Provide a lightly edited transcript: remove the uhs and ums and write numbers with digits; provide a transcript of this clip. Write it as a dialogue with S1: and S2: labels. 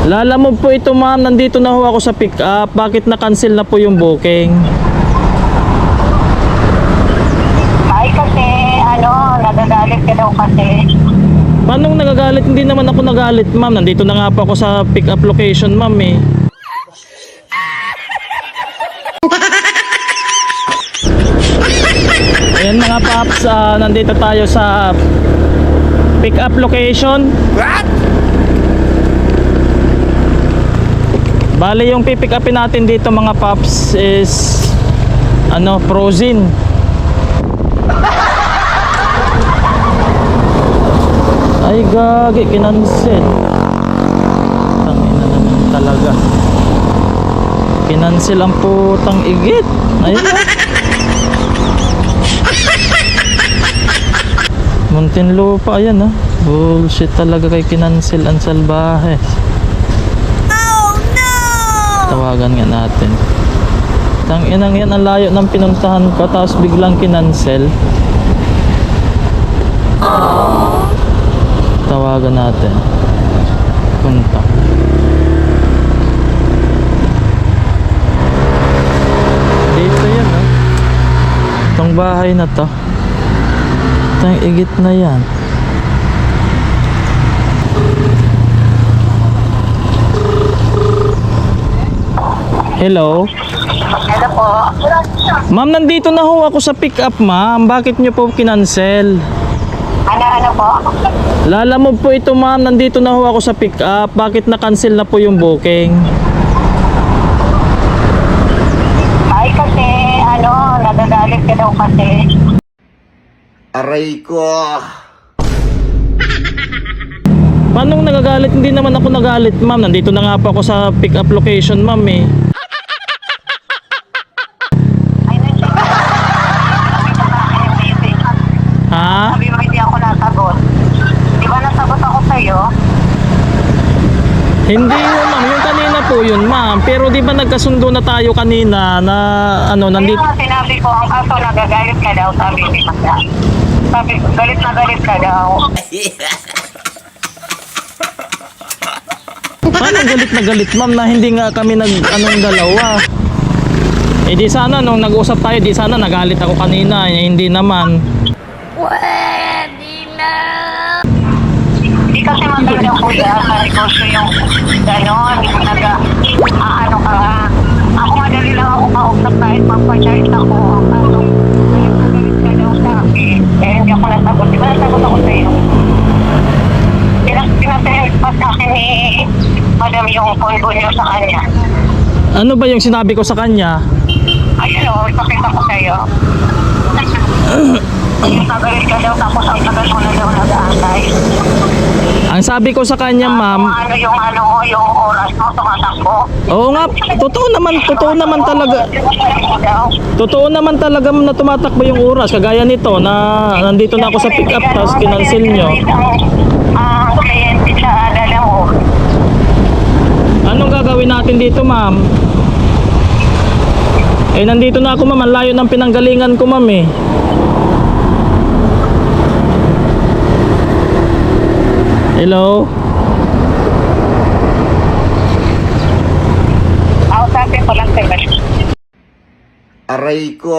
S1: Lalamove po ito ma'am, nandito na ho ako sa pick up. Bakit na-cancel na po yung booking?
S2: Ay kasi, nagagalit ka daw kasi.
S1: Paano nagagalit? Hindi naman ako nagalit ma'am. Nandito na nga po ako sa pick up location ma'am eh. Ayan mga paps, nandito tayo sa pick up location.
S3: What?
S1: Bale yung pipick upin natin dito mga paps is frozen. Ay gagi, kinansel. Tangina naman talaga. Kinansel ang putang igit. Ayun na. Muntinlupa, ayan ah. Bullshit talaga kay kinansel ang salbahe. Tawagan nga natin. Tanginang yan, ang layo ng pinuntahan ko tapos biglang kinansel. Tawagan natin. Punta. Dito yan oh. Itong bahay na to. Itong igit na yan. Hello?
S2: Hello po.
S1: Ma'am, nandito na ho ako sa pick up ma'am. Bakit nyo po kinansel?
S2: Ano po?
S1: Lalamove po ito ma'am. Nandito na ho ako sa pick up. Bakit na-cancel na po yung booking?
S2: Ay kasi, nagagalit ka daw kasi.
S3: Aray ko.
S1: Paano nagagalit? Hindi naman ako nagalit ma'am. Nandito na nga po ako sa pick up location ma'am eh. Ha?
S2: Sabi mo hindi ako nasagot. Di ba nasagot ako sa'yo?
S1: Hindi yun ma'am. Yung kanina po yun ma'am. Pero di ba nagkasundo na tayo kanina na nandito.
S2: Kaya nga sinabi ko, ang kaso nagagalit ka daw, sabi ni Magda. Sabi ko, galit na galit ka daw.
S1: Paano galit na galit ma'am na hindi nga kami dalawa? Eh di sana nung nag-usap tayo, di sana nagalit ako kanina. Eh, hindi naman.
S2: Hindi kasi maganda kuya, sa negosyo yung gano'n, ano ka. Ako madali lang ako kausap kahit magpa-charge ako. Galit na galit ka daw sa akin. Eh, hindi ako nasagot. Di ba nasagot ako sa'yo? Pinasahelp pa sa akin ni Madam yung pondo niyo sa kanya.
S1: Ano ba yung sinabi ko sa kanya?
S2: Ayun o, ipakita ko sa'yo. Yung tagalit ka daw, tapos ang tagal mo na daw nag-aantay.
S1: Ang sabi ko sa kanya ma'am,
S2: Yung oras mo, tumatakbo.
S1: oo nga, totoo naman talaga. Totoo naman talaga na tumatakbo yung oras. Kagaya nito na nandito na ako sa pick up tapos kinansel nyo.
S2: Ang kliyente sa alala mo.
S1: Anong gagawin natin dito ma'am? Eh nandito na ako ma'am, ang layo ng pinanggalingan ko ma'am eh. Hello?
S2: Ako sabi ko lang sa'yo.
S3: Aray ko.